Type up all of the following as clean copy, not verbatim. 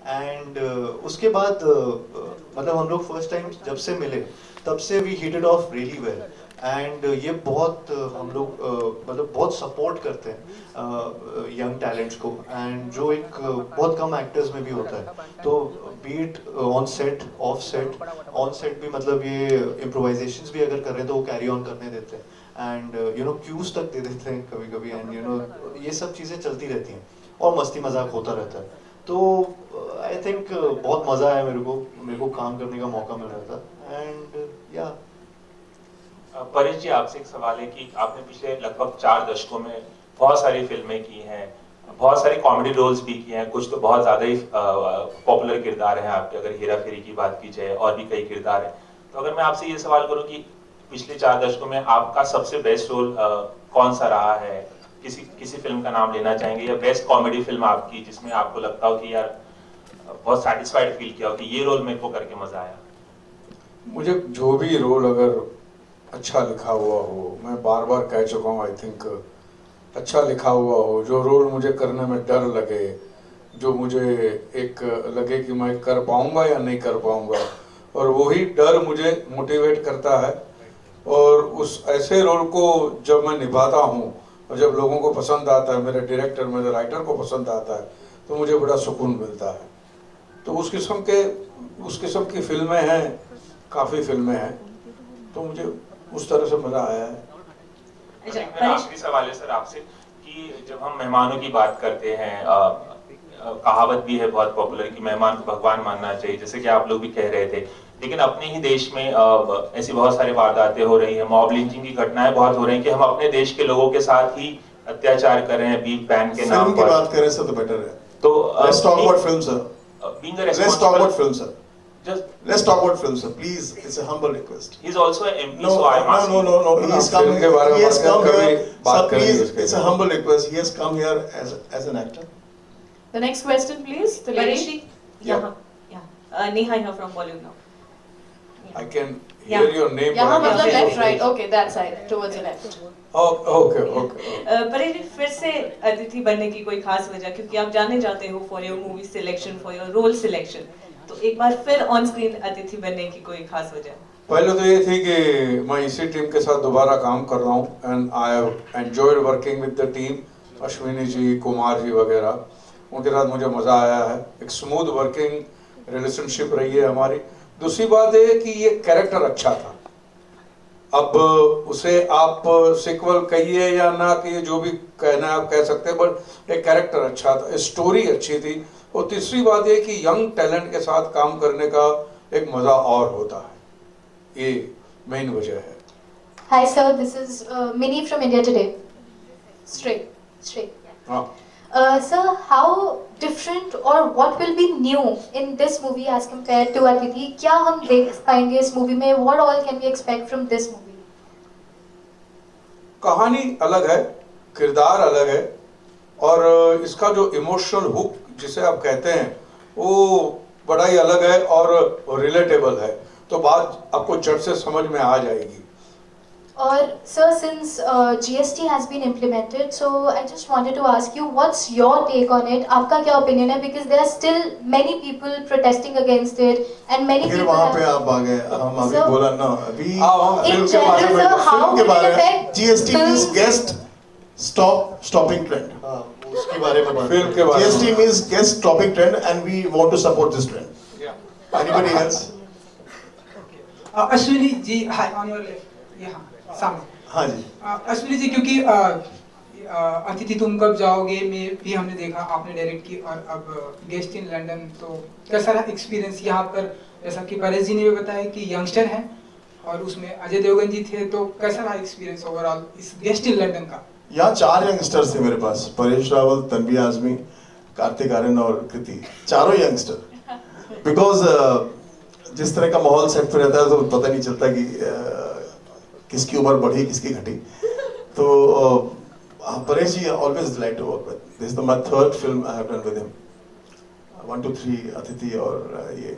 And उसके बाद मतलब हम लोग फर्स्ट टाइम जब से मिले तब से we hit it off really well. And ये बहुत हम लोग मतलब बहुत सपोर्ट करते हैं यंग टैलेंट्स को, एंड जो एक बहुत कम एक्टर्स में भी होता है। तो beat on set, off set, on set भी मतलब ये इम्प्रोवाइजेशंस भी अगर कर रहे हैं तो वो कैरी ऑन करने देते हैं, एंड यू नो क्यूज तक दे देते हैं कभी कभी, एंड यू नो ये सब चीज़ें चलती रहती हैं और मस्ती मजाक होता रहता है। तो आई थिंक बहुत मज़ा आया मेरे को काम करने का मौका मिल रहा था। एंड या परेश जी, आपसे एक सवाल है कि आपने पिछले लगभग 4 दशकों में बहुत सारी फिल्में की हैं, बहुत सारे कॉमेडी रोल्स भी किए हैं, कुछ तो बहुत ज्यादा ही पॉपुलर किरदार हैं आपके, अगर हेरा फेरी की बात की जाए और भी कई किरदार हैं। तो अगर मैं आपसे ये सवाल करूं कि पिछले 4 दशकों में आपका सबसे बेस्ट रोल कौन सा रहा है, किसी फिल्म का नाम लेना चाहेंगे, या बेस्ट कॉमेडी फिल्म आपकी जिसमें आपको लगता हो कि यार बहुत सेटिस्फाइड फील किया हो कि ये रोल मेरे को करके मजा आया? मुझे जो भी रोल अगर अच्छा लिखा हुआ हो, मैं बार बार कह चुका हूँ, आई थिंक अच्छा लिखा हुआ हो, जो रोल मुझे करने में डर लगे, जो मुझे एक लगे कि मैं कर पाऊंगा या नहीं कर पाऊंगा, और वही डर मुझे मोटिवेट करता है। और उस ऐसे रोल को जब मैं निभाता हूँ और जब लोगों को पसंद आता है, मेरे डायरेक्टर मेरे राइटर को पसंद आता है, तो मुझे बड़ा सुकून मिलता है। तो उस किस्म की फिल्में हैं, काफ़ी फिल्में हैं, तो मुझे उस तरह से मजा आया है। मेरा आखिरी सवाल है सर आपसे कि जब हम मेहमानों की बात करते हैं, कहावत भी है बहुत पॉपुलर कि मेहमान को भगवान मानना चाहिए, जैसे कि आप लोग भी कह रहे थे, लेकिन अपने ही देश में ऐसी बहुत सारी वारदातें हो रही हैं, मॉब लिंचिंग की घटनाएं बहुत हो रही हैं कि हम अपने देश के लोगों के साथ ही अत्याचार कर रहे हैं बीफ बैन के नाम पर। बात करें सर तो बेटर है। तो let's talk about film sir, let's talk about film sir, let's talk about film sir, please, it's a humble request. He's also an MP, so I'm asking. No, he has come here, sir, please, it's a humble request, he has come here as an actor. The next question please, the lady. Yeah. Neha here from Bollywood now. I can hear your name. यहाँ मतलब left right, okay, that side, towards the left. Okay. Paresh जी, फिर से अतिथि बनने की कोई खास वजह, क्योंकि आप जाने जाते हो for your movie selection, for your role selection, तो एक बार फिर ऑन स्क्रीन अतिथि बनने की कोई खास वजह? पहले तो ये थी कि मैं इसी टीम के साथ दोबारा काम कर रहा हूँ, and I have enjoyed working with the team, Ashwini ji, Kumar ji वगैरह, उनके साथ मुझे मज़ा आया है। एक स्मूथ वर्किंग रिलेशनशिप रही है हमारी। दूसरी बात है कि ये कैरेक्टर अच्छा था, अब उसे आप सिक्वल कहिए या ना कहिए, जो भी कहना है आप कह सकते हैं, बट एक कैरेक्टर अच्छा था, स्टोरी अच्छी थी। और तीसरी बात ये कि यंग टैलेंट के साथ काम करने का एक मज़ा और होता है, ये मेन वजह है। Hi sir, this is Minnie from India Today. Straight. हाँ। Sir, how different or what will be new in this movie as compared to Aditi? क्या हम देख पाएंगे इस मूवी में? What all can we expect from this movie? कहानी अलग है, किरदार अलग है, और इसका जो इमोशनल हुक जिसे आप कहते हैं वो बड़ा ही अलग है और रिलेटेबल है, तो बात आपको झट से समझ में आ जाएगी। और sir, since GST has been implemented, so I just wanted to ask you, what's your take on it? आपका क्या opinion है? Because there are still many people protesting against it, and many people. वहाँ पे आप आ गए, हम अभी बोला ना, अभी in general, sir, how will it affect GST means guest stopping trend. उसके बारे में बात फिल्म के बारे में। GST means guest stopping trend, and we want to support this trend. Anybody else? Ashwini ji, hi, on your left, यहाँ सामने। हाँ जी। अश्विनी जी, क्योंकि अतिथि तुम कब जाओगे में भी हमने देखा आपने डायरेक्ट की, और अब गेस्ट इन लंदन, तो कैसा रहा एक्सपीरियंस यहाँ पर? जैसा कि परेश जी ने भी बताया कि यंगस्टर हैं और उसमें अजय देवगन जी थे, तो कैसा रहा एक्सपीरियंस ओवरऑल इस गेस्ट इन लंदन का? यहाँ 4 यंगस्टर्स थे मेरे पास, परेश रावल, तन्वी आजमी, कार्तिक आर्यन और कृति, चारों यंगस्टर। बिकॉज जिस तरह का माहौल सेट पे रहता है तो पता नहीं चलता कि किसकी उम्र बढ़ी किसकी घटी। तो Paresh ji always delight to work with, this is my third film I have done with him, 1 2 3 अतिथि और ये,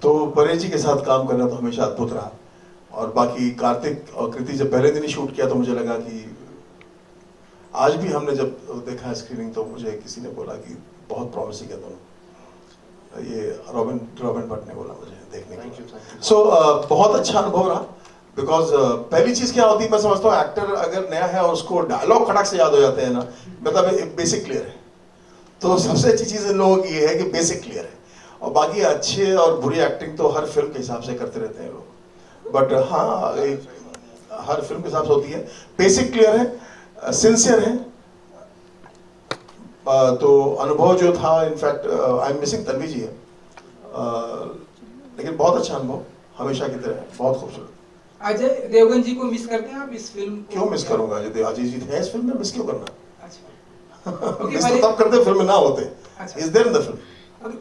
तो परेश जी के साथ काम करना तो हमेशा अद्भुत रहा। और बाकी कार्तिक और कृति जब पहले दिन ही शूट किया तो मुझे लगा कि आज भी हमने जब देखा स्क्रीनिंग तो मुझे किसी ने बोला कि बहुत प्रॉमिसिंग है दोनों। ये रॉबिन भट्ट ने बोला मुझे देखने के लिए। Thank you. सो बहुत अच्छा अनुभव रहा, बिकॉज पहली चीज क्या होती है, मैं समझता हूँ एक्टर अगर नया है और उसको डायलॉग खटक से याद हो जाते हैं ना, मतलब बेसिक क्लियर है, तो सबसे अच्छी चीज इन लोगों की ये है कि बेसिक क्लियर है, और बाकी अच्छे और बुरी एक्टिंग तो हर फिल्म के हिसाब से करते रहते हैं लोग, बट हाँ हर फिल्म के हिसाब से होती है। बेसिक क्लियर है, सिंसियर है, तो अनुभव जो था, in fact I am missing Tanvi ji है, लेकिन बहुत अच्छा अनुभव हमेशा की तरह, बहुत खूबसूरत। अजय देवगन जी को मिस करते हैं आप इस फिल्म को? क्यों मिस करूंगा, अजय जी थे इस फिल्म में, मिस क्यों करना? अच्छा मिस तो तब करते फिल्म में ना होते। अच्छा। Is there in the film.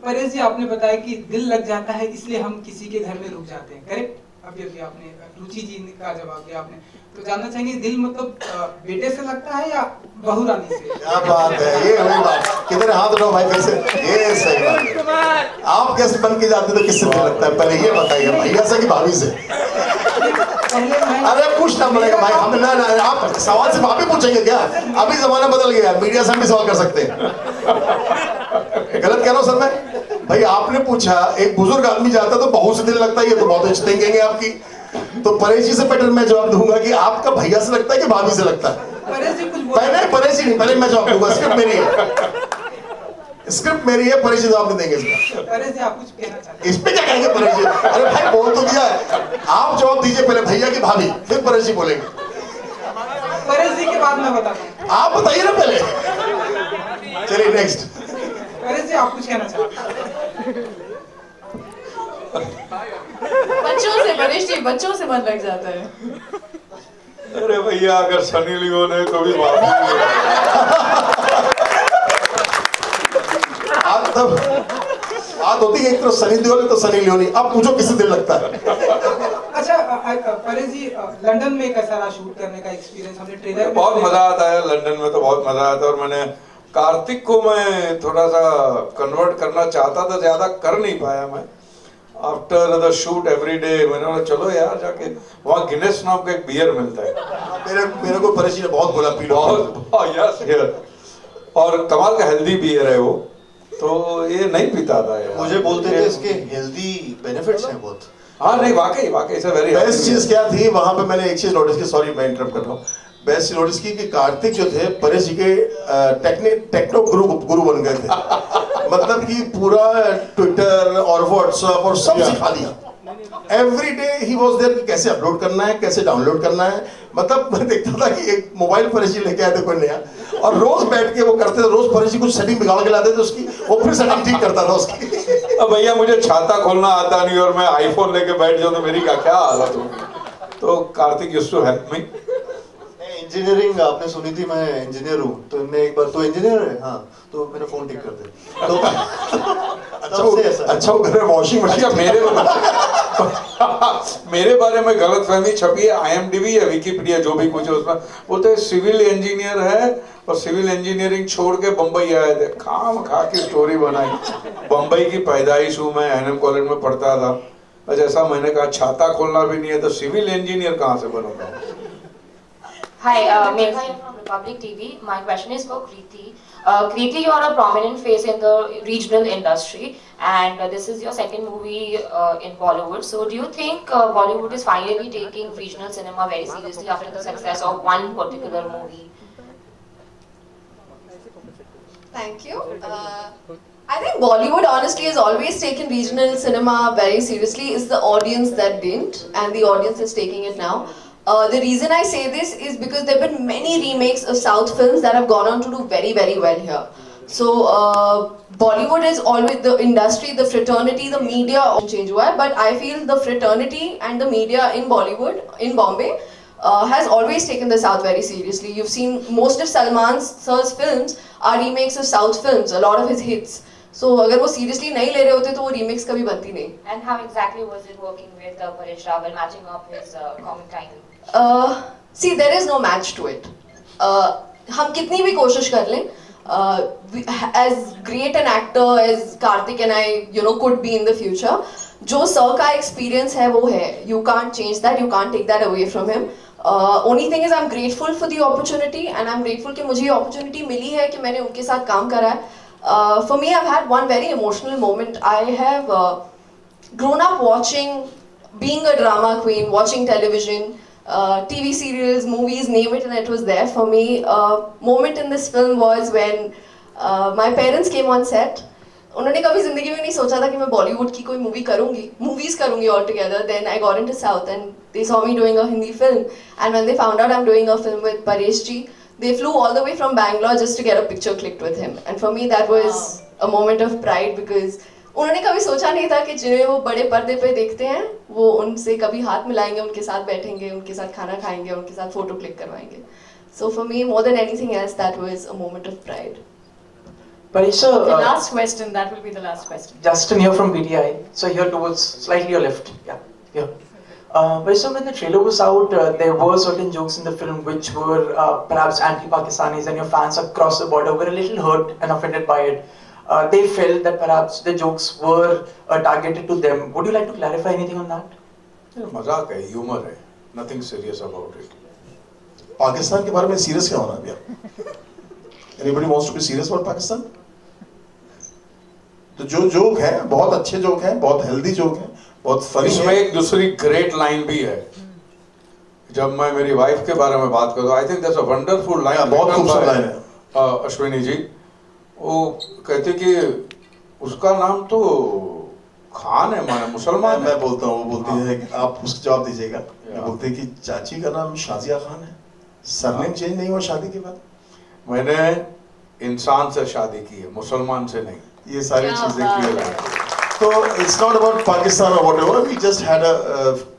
Paresh ji, आपने बताया कि दिल लग जाता है इसलिए हम किसी के घर में रुक जाते हैं, करेक्ट? अभी आपने रुचि जी का जवाब दिया आपने, तो जानना चाहेंगे दिल मतलब बेटे से लगता है या बहू रानी से? क्या बात है, ये वही बात, कितने हाथ उठाओ भाई फिर से, ये सही बात है। आप कैसे बन के जाते तो किससे दिल लगता है, पहले ये बताइए, भैया से कि भाभी से? अरे पूछना पड़ेगा भाई, हम ना आप सवाल सिर्फ आप ही पूछेंगे क्या? अभी जमाना बदल गया, मीडिया से हम भी सवाल कर सकते हैं। गलत कह रहा हूँ सर मैं? भाई आपने पूछा, एक बुजुर्ग आदमी जाता तो बहू से दिल लगता है, ये तो बहुत अच्छी थिंकिंग है आपकी। तो परेश जी से बेटर मैं जवाब दूंगा कि आपका भैया से लगता है कि भाभी से लगता है? परेश जी कुछ पहले परेश जी नहीं, पहले मैं जवाब दूंगा, स्क्रिप्ट मेरी है, स्क्रिप्ट मेरी है, परेश जी जवाब नहीं देंगे इसका। परेश जी आप कुछ कहना चाहते हैं? इस पे क्या कहेंगे परेश जी? अरे भाई बोल तो दिया है, आप जवाब दीजिए पहले, भैया की भाभी, फिर परेश जी बोलेंगे। परेश जी के बाद मैं बताता हूँ, आप बताइए ना पहले। चलिए नेक्स्ट। परेश जी आप कुछ कहना चाहते हैं? बच्चों से परेश जी, बच्चों से मन लग जाता है। अरे भैया अगर सनी लियोन है तो भी मालूम तब बात होती है, एक तरफ सनी देओल तो सनी लियोनी, अब पूछो किससे दिल लगता है? अच्छा परेश जी, लंदन में कैसा रहा शूट करने का एक्सपीरियंस? हमने ट्रेलर में बहुत मजा आता है लंदन में, तो बहुत मजा आता है, और मैंने कार्तिक को मैं थोड़ा सा कन्वर्ट करना चाहता था, ज्यादा कर नहीं पाया मैं। After the shoot every day मैंने बोला चलो यार जाके वहाँ गिनेस नाम का एक बियर मिलता है, मेरे को परेश जी ने बहुत बोला पी लो, बहुत यस, और कमाल का हेल्दी बियर है वो, तो ये नहीं पीता था यार। मुझे बोलते थे इसके हेल्दी बेनिफिट्स हैं बहुत। हाँ नहीं वाकई से वेरी बेस्ट चीज क्या थी वहां पे, मैंने एक चीज नोटिस की, सॉरी मैं इंटरप्ट कर रहा हूँ, बेस्ट चीज नोटिस की कि कार्तिक जो थे परेश जी के टेक्नो गुरु बन गए थे। मतलब कि पूरा ट्विटर और व्हाट्सएप और सब सिखा दिया, every day he was there कि कैसे अपलोड करना है, कैसे डाउनलोड करना है। मतलब मैं देखता था कि एक मोबाइल परेश जी लेके आए थे कोई नया, और रोज बैठ के वो करते थे, रोज परेश जी कुछ सेटिंग बिगाड़ के लाते थे उसकी, वो फिर सेटिंग ठीक करता था उसकी। अब भैया मुझे छाता खोलना आता नहीं और मैं आईफोन लेके बैठ जाऊं तो मेरी क्या हालत होगी, तो Kartik used to help me. Engineering आपने सुनी थी, मैं इंजीनियर हूँ, तो इनने एक बार तो इंजीनियर है, हाँ तो मेरा फोन ठीक कर दे, तो अच्छा वो घर में वॉशिंग मशीन। अच्छा मेरे बारे में गलत फहमी छपी है, IMDb या विकिपीडिया जो भी कुछ है उसमें बोलते हैं सिविल इंजीनियर है और सिविल इंजीनियरिंग छोड़ के बम्बई आए थे, खाम खा की स्टोरी बनाई। बम्बई की पैदाइश हूँ मैं, NM कॉलेज में पढ़ता था, जैसा मैंने कहा छाता खोलना भी नहीं है तो सिविल इंजीनियर कहाँ से बनूंगा। Hi, Megha here from Republic TV. My question is for Kriti. Kriti, you are a prominent face in the regional industry, and this is your second movie in Bollywood. So, do you think Bollywood is finally taking regional cinema very seriously after the success of one particular movie? Thank you. I think Bollywood honestly has always taken regional cinema very seriously. It's the audience that didn't, and the audience is taking it now. The reason I say this is because there have been many remakes of South films that have gone on to do very, very well here. So Bollywood is always the industry, the fraternity, the media change hua hai, but I feel the fraternity and the media in Bollywood, in Bombay, has always taken the South very seriously. You've seen most of Salman sir's films are remakes of South films, a lot of his hits. So अगर वो seriously नहीं ले रहे होते तो वो remakes कभी बनती नहीं. And how exactly was it working with Paresh Rawal, matching up his comic timing? See, there is no match to it. हम कितनी भी कोशिश कर लें, as great an actor as Karthik and I, could be in the future, जो sir का experience है वो है. You can't change that. You can't take that away from him. Only thing is I'm grateful for the opportunity and I'm grateful कि मुझे ये opportunity मिली है कि मैंने उनके साथ काम करा है. For me, I've had one very emotional moment. I have grown up watching, being a drama queen, watching television, TV serials, movies, name it, and it was there for me. Moment in this film was when my parents came on set. उन्होंने कभी जिंदगी में नहीं सोचा था कि मैं बॉलीवुड की कोई मूवी करूँगी, मूवीज करूँगी all together. Then I got into South and they saw me doing a Hindi film. And when they found out I'm doing a film with Paresh ji, they flew all the way from Bangalore just to get a picture clicked with him. And for me that was a moment of pride because उन्होंने कभी सोचा नहीं था कि जिन्हें वो बड़े पर्दे पे देखते हैं, वो उनसे कभी हाथ मिलाएंगे, उनके साथ बैठेंगे, उनके साथ खाना खाएंगे, उनके साथ फोटो क्लिक करवाएंगे. So for me, more than anything else, that was a moment of pride. Paresh sir, The last question, that will be the last question. Justin here from BDI. So here towards slightly your left. Yeah, here. Paresh sir, when the trailer was out, there were certain jokes in the film which were perhaps anti-Pakistanis, and your fans across the border were a little hurt and offended by it. They felt that perhaps the jokes were targeted to them. Would you like to clarify anything on that? मजाक है, humor है. Nothing serious about it. Pakistan के बारे में serious क्या होना भैया? Anybody wants to be serious about Pakistan? तो जो जोक है, बहुत अच्छे जोक हैं, बहुत हेल्दी जोक हैं, बहुत फनी है. इसमें एक दूसरी ग्रेट लाइन भी है. जब मैं मेरी वाइफ के बारे में बात करता हूँ, I think that's a wonderful line. बहुत खूबसूरत लाइन है. अश्विनी जी, वो कहते कि उसका नाम तो खान है, माने मुसलमान. मैं बोलता हूँ, वो बोलती है कि आप उसका जवाब दीजिएगा. वो बोलते हैं कि चाची का नाम शाजिया खान है, सरनेम चेंज नहीं हुआ शादी के बाद. मैंने इंसान से शादी की है, मुसलमान से नहीं. ये सारी चीजें क्लियर है. तो इट्स नॉट अबाउट पाकिस्तान और whatever. We just had a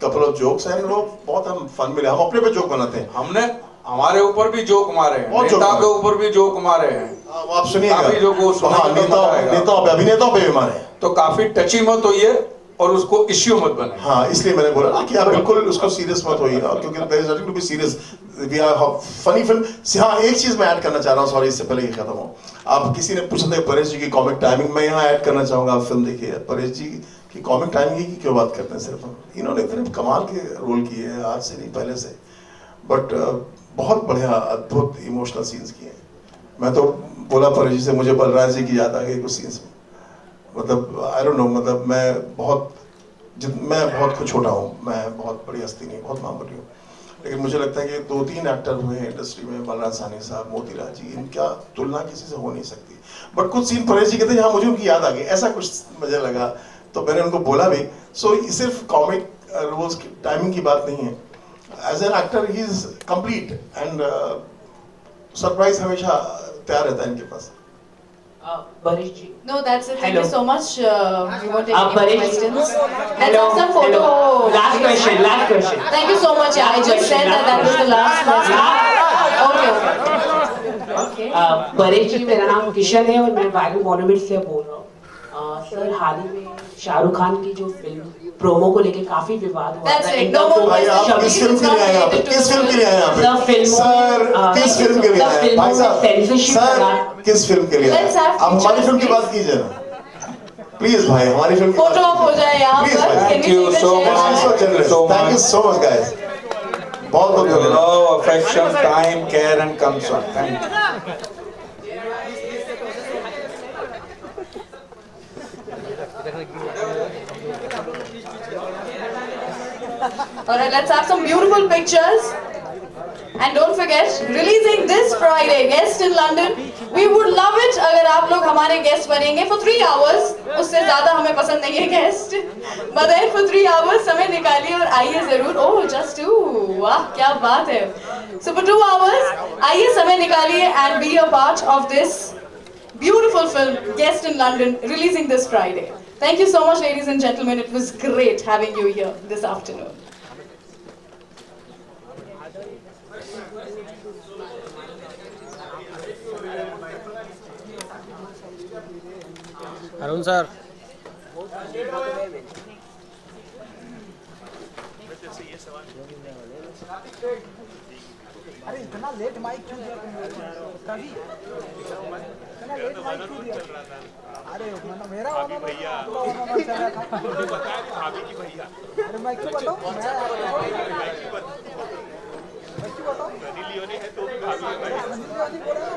couple of jokes and वो बहुत हम फन मिले. हम अपने पे जोक बनाते हैं. हमने हमारे ऊपर भी जोक मारे हैं, नेता के ऊपर भी जोक मारे हैं. आप सुनिएगा, नेताओं पे, अभिनेताओं पे भी मारे हैं. तो काफी टची मत होइए और उसको इश्यू मत बनाए. हाँ, इसलिए मैंने बोला ना कि आप बिल्कुल उसको सीरियस मत होइए, क्योंकि there is nothing to be serious. We are funny film. हाँ, एक चीज मैं ऐड करना चाह रहा हूँ, सॉरी, इससे पहले ये खत्म हो. आप किसी ने पूछा था परेश जी की कॉमिक टाइमिंग, मैं यहाँ ऐड करना चाहूंगा. आप फिल्म देखिए, परेश जी की कॉमिक टाइमिंग की क्यों बात करते हैं. सिर्फ इन्होंने इतने कमाल के रोल किए हैं, आज से नहीं पहले से, बट बहुत बढ़िया अद्भुत इमोशनल सीन्स किए हैं. मैं तो बोला परेश जी से, मुझे बलराज जी की याद आ गई कुछ सीन्स में. मतलब आई डोंट नो, मतलब मैं बहुत कुछ छोटा हूँ, मैं बहुत बड़ी हस्ती नहीं, बहुत मामूली हूँ, लेकिन मुझे लगता है कि 2-3 एक्टर हुए हैं इंडस्ट्री में, बलराज साहनी साहब, मोतीराज जी, इनका तुलना किसी से हो नहीं सकती. बट कुछ सीन परेश जी के थे जहाँ मुझे उनकी याद आ गई, ऐसा कुछ मुझे लगा, तो मैंने उनको बोला भी. सो सिर्फ कॉमिक रोल्स की टाइमिंग की बात नहीं है. As an actor he is complete and surprise हमेशा तैयार रहता है इनके पास. Paresh ji. No, that's it. Thank Hello. you so much. We want to take Paresh. questions. Let's Hello. have some photo. Hello. Last question. Thank you so much. Yeah, I just said that was the last question. Okay. Paresh जी, मेरा नाम किशन है और मैं viral Bollywood से बोल रहा हूँ. Sir, हाल ही में शाहरुख खान की जो फिल्म प्रोमो को लेके काफी विवाद हुआ था. भाई आप किस फिल्म के लिए आए हैं? किस फिल्म के लिए आए हैं? सर, किस फिल्म के लिए आए हैं? भाई साहब, सर, किस फिल्म के लिए आए हैं? आप हमारी फिल्म की बात कीजिए ना, प्लीज भाई. हमारी फिल्म फोटो ऑफ हो जाए यहाँ पर. Thank you so much. Thank you so much, guys. बहुत बहुत धन्यवाद. Love, affection, time, care and concern. Thank you. Alright, let's have some beautiful pictures. And don't forget, releasing this Friday, Guest in London. We would love it अगर आप लोग हमारे guest बनेंगे for 3 hours. उससे ज़्यादा हमें पसंद नहीं है guest. But then for 3 hours समय निकालिए और आइए ज़रूर. Oh, just 2. वाह, क्या बात है. So for 2 hours, आइए समय निकालिए and be a part of this beautiful film, Guest in London, releasing this Friday. Thank you so much, ladies and gentlemen. It was great having you here this afternoon. Arun sir, अरे इतना late mic क्यों दिया कभी? इतना late mic क्यों दिया? अरे मतलब मेरा वाला भैया चल रहा था. भाभी की भैया. अरे मैं क्यों बताऊं? मैं क्यों बताऊं? नीलियोनी है तो भी भाभी है. नीलियोनी बोला.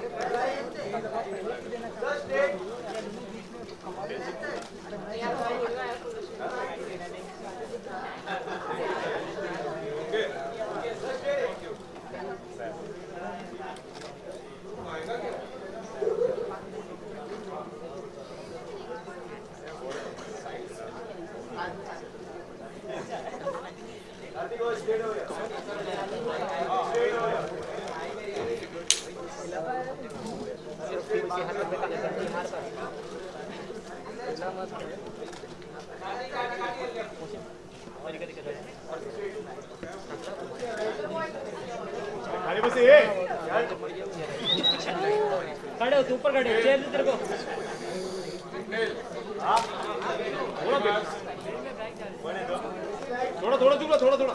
अरे खड़े हो, तू ऊपर खड़े हो, चेयर दे तेरे को। थोड़ा थोड़ा चुप, थोड़ा थोड़ा।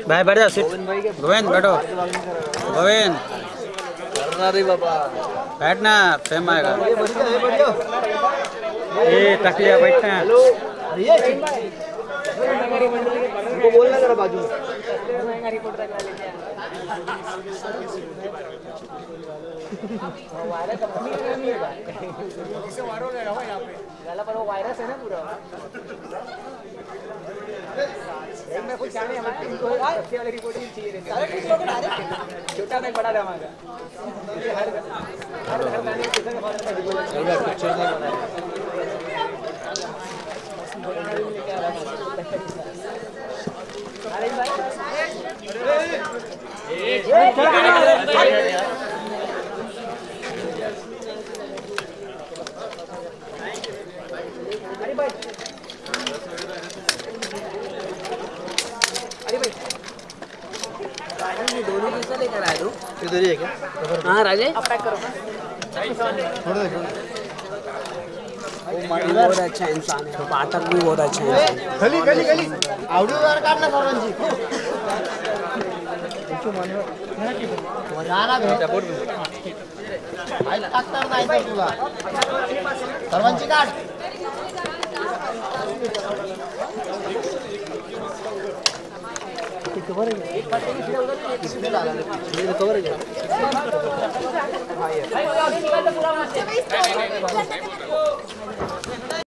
भाई बैठ जाओ, सीट। गोविंद बैठो। गोविंद बैठना, फेम आएगा। ये तकिया बैठना। बोलना जरा बाजू में। वायरस है ना पूरा। मैं कुछ जाने हमारे इनको सबसे वाली रिपोर्टिंग चाहिए। छोटा में बड़ा धमाका। हर गाने में किसी का पिक्चर नहीं बना अरे भाई दोनों किस्सा लेकर आया तू? इधर ही है क्या? हाँ राजे। अब पैक करो। थोड़ा देखो। बहुत अच्छा इंसान है। पाठक भी बहुत अच्छा है। गली गली गली। ऑडिओ जरा काटना सर्वांची। जाना भेट. टाकणार नाही तर तुला. सर्वांची काढ. कवर है एक बात है कि इसमें डाला है कवर है भाई निकाल दे पूरा मत